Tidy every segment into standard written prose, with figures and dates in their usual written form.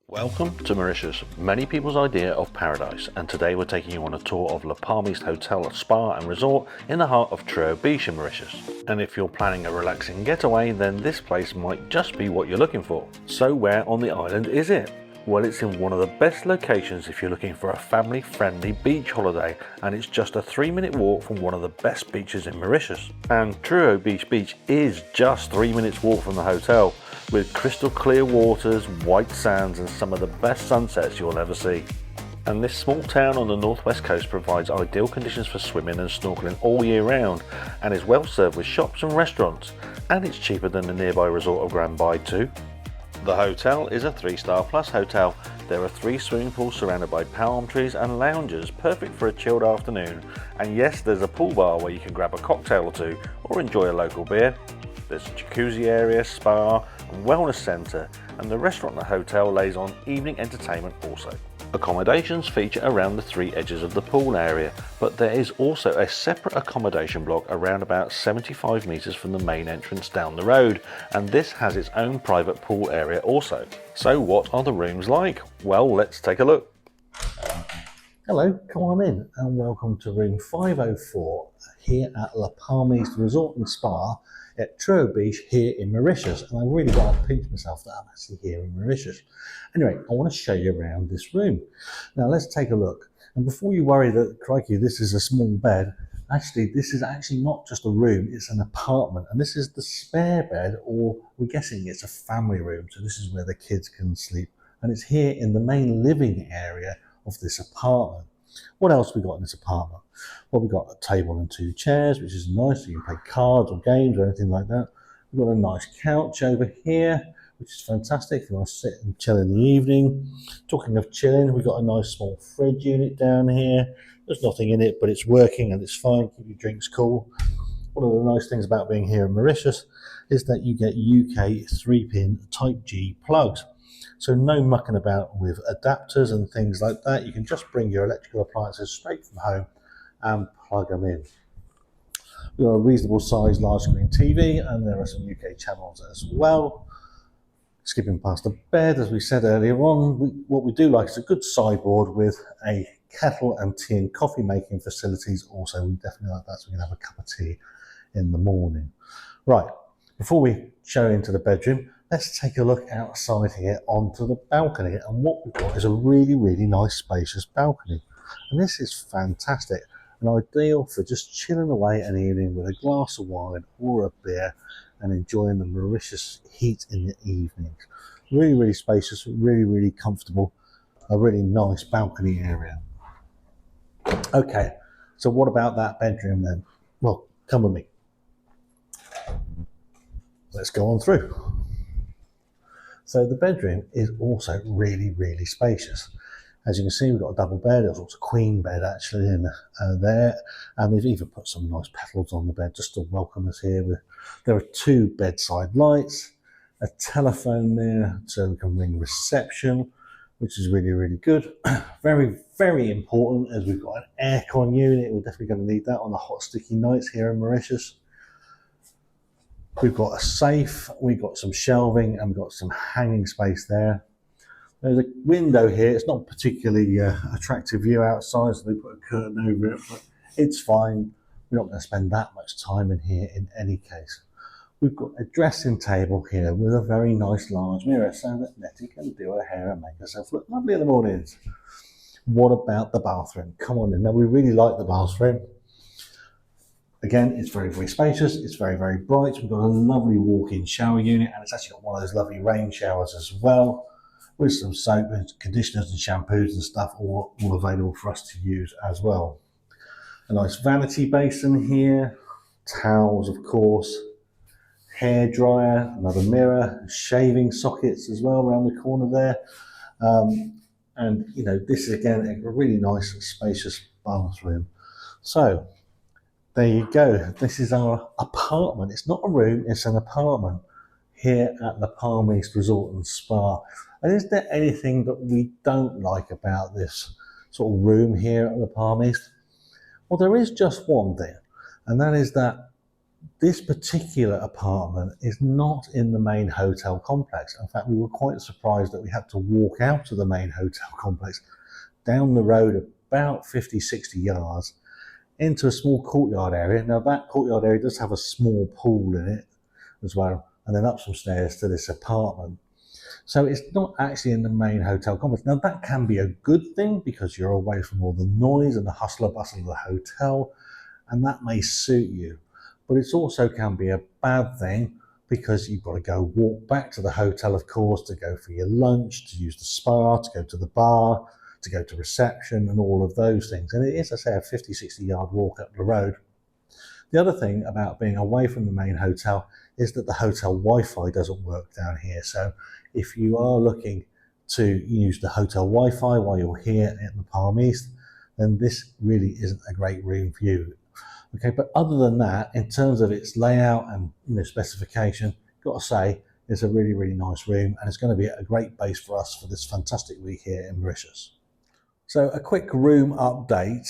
Welcome to Mauritius, many people's idea of paradise, and today we're taking you on a tour of Palmiste Hotel Spa and Resort in the heart of Trou aux Biches in Mauritius. And if you're planning a relaxing getaway, then this place might just be what you're looking for. So where on the island is it? Well, it's in one of the best locations if you're looking for a family-friendly beach holiday, and it's just a 3-minute walk from one of the best beaches in Mauritius. And Trou aux Biches Beach is just 3 minutes walk from the hotel, with crystal clear waters, white sands and some of the best sunsets you'll ever see. And this small town on the northwest coast provides ideal conditions for swimming and snorkeling all year round, and is well served with shops and restaurants, and it's cheaper than the nearby resort of Grand Bay too. The hotel is a 3-star plus hotel. There are 3 swimming pools surrounded by palm trees and lounges, perfect for a chilled afternoon. And yes, there's a pool bar where you can grab a cocktail or two or enjoy a local beer. There's a jacuzzi area, spa and wellness centre, and the restaurant at the hotel lays on evening entertainment also. Accommodations feature around the 3 edges of the pool area, but there is also a separate accommodation block around about 75 metres from the main entrance down the road, and this has its own private pool area also. So what are the rooms like? Well, let's take a look. Hello, come on in and welcome to room 504 here at Palmiste Resort and Spa at Trou aux Biches here in Mauritius, and I really got to pinch myself that I'm actually here in Mauritius. Anyway, I want to show you around this room. Now let's take a look. And before you worry that, crikey, this is a small bed, actually this is actually not just a room, it's an apartment, and this is the spare bed, or we're guessing it's a family room, so this is where the kids can sleep, and it's here in the main living area of this apartment. What else we got in this apartment? Well, we've got a table and 2 chairs, which is nice, so you can play cards or games or anything like that. We've got a nice couch over here, which is fantastic if you want to sit and chill in the evening. Talking of chilling, we've got a nice small fridge unit down here. There's nothing in it, but it's working and it's fine, keep your drinks cool. One of the nice things about being here in Mauritius is that you get UK 3-pin Type G plugs. So no mucking about with adapters and things like that. You can just bring your electrical appliances straight from home and plug them in. We've got a reasonable sized large screen TV, and there are some UK channels as well. Skipping past the bed, as we said earlier on, what we do like is a good sideboard with a kettle and tea and coffee making facilities also. We definitely like that, so we can have a cup of tea in the morning. Right, before we show into the bedroom, let's take a look outside here onto the balcony, and what we've got is a really, really nice spacious balcony. And this is fantastic, and ideal for just chilling away an evening with a glass of wine or a beer and enjoying the Mauritius heat in the evening. Really, really spacious, really, really comfortable, a really nice balcony area. Okay, so what about that bedroom then? Well, come with me. Let's go on through. So the bedroom is also really, really spacious. As you can see, we've got a double bed. There's also a queen bed actually in there, and they've even put some nice petals on the bed just to welcome us here. There are 2 bedside lights, a telephone there so we can ring reception, which is really, really good. Very, very important, as we've got an aircon unit. We're definitely going to need that on the hot, sticky nights here in Mauritius. We've got a safe, we've got some shelving, and we've got some hanging space there. There's a window here. It's not particularly attractive view outside, so they put a curtain over it, but it's fine. We're not going to spend that much time in here in any case. We've got a dressing table here with a very nice large mirror so that Nettie can do her hair and make herself look lovely in the mornings. What about the bathroom? Come on in. Now, we really like the bathroom. Again, it's very, very spacious. It's very, very bright. We've got a lovely walk-in shower unit, and it's actually got one of those lovely rain showers as well, with some soap and conditioners and shampoos and stuff all available for us to use as well. A nice vanity basin here, towels of course, hair dryer, another mirror, shaving sockets as well around the corner there. And you know, this is again a really nice spacious bathroom. So there you go, this is our apartment. It's not a room, it's an apartment here at the Palmiste Resort and Spa. And is there anything that we don't like about this sort of room here at the Palmiste? Well, there is just one thing, and that is that This particular apartment is not in the main hotel complex. In fact, we were quite surprised that we had to walk out of the main hotel complex down the road about 50-60 yards into a small courtyard area. Now that courtyard area does have a small pool in it as well, and then up some stairs to this apartment. So it's not actually in the main hotel complex. Now that can be a good thing because you're away from all the noise and the hustle and bustle of the hotel, and that may suit you. But it also can be a bad thing because you've got to go walk back to the hotel, of course, to go for your lunch, to use the spa, to go to the bar, to go to reception and all of those things. And it is, I say, a 50-60 yard walk up the road. The other thing about being away from the main hotel is that the hotel Wi-Fi doesn't work down here. So if you are looking to use the hotel Wi-Fi while you're here at the Palmiste, then this really isn't a great room for you. Okay, but other than that, in terms of its layout and specification, got to say it's a really, really nice room, and it's going to be a great base for us for this fantastic week here in Mauritius. So a quick room update.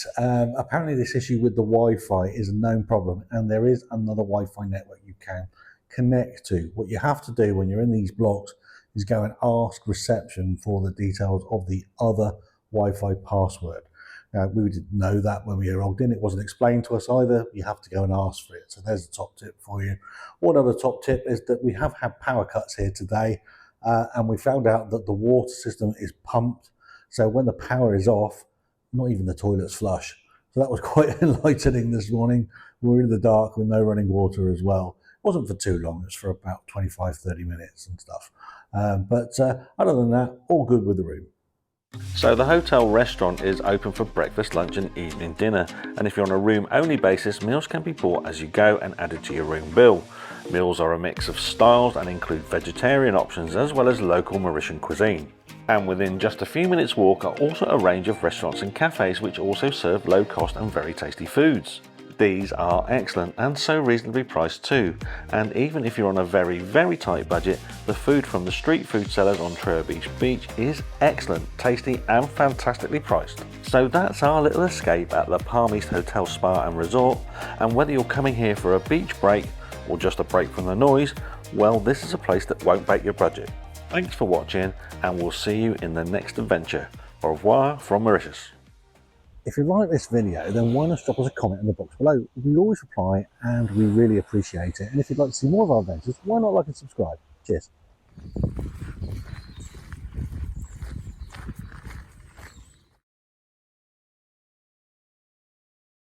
Apparently this issue with the Wi-Fi is a known problem, and there is another Wi-Fi network you can connect to. What you have to do when you're in these blocks is go and ask reception for the details of the other Wi-Fi password. Now, we didn't know that when we were logged in. It wasn't explained to us either. You have to go and ask for it. So there's a top tip for you. One other top tip is that we have had power cuts here today, and we found out that the water system is pumped. So when the power is off, not even the toilets flush. So that was quite enlightening this morning. We were in the dark with no running water as well. It wasn't for too long. It was for about 25-30 minutes and stuff. But other than that, all good with the room. So the hotel restaurant is open for breakfast, lunch and evening dinner, and if you're on a room only basis, meals can be bought as you go and added to your room bill. Meals are a mix of styles and include vegetarian options as well as local Mauritian cuisine. And within just a few minutes walk are also a range of restaurants and cafes which also serve low cost and very tasty foods. These are excellent and so reasonably priced too, and even if you're on a very, very tight budget, the food from the street food sellers on Trou aux Biches beach is excellent, tasty and fantastically priced. So that's our little escape at the Palmiste Hotel Spa and Resort, and whether you're coming here for a beach break or just a break from the noise, well, this is a place that won't break your budget. Thanks for watching, and we'll see you in the next adventure. Au revoir from Mauritius. If you like this video, then why not drop us a comment in the box below? We always reply and we really appreciate it. And if you'd like to see more of our adventures, why not like and subscribe? Cheers.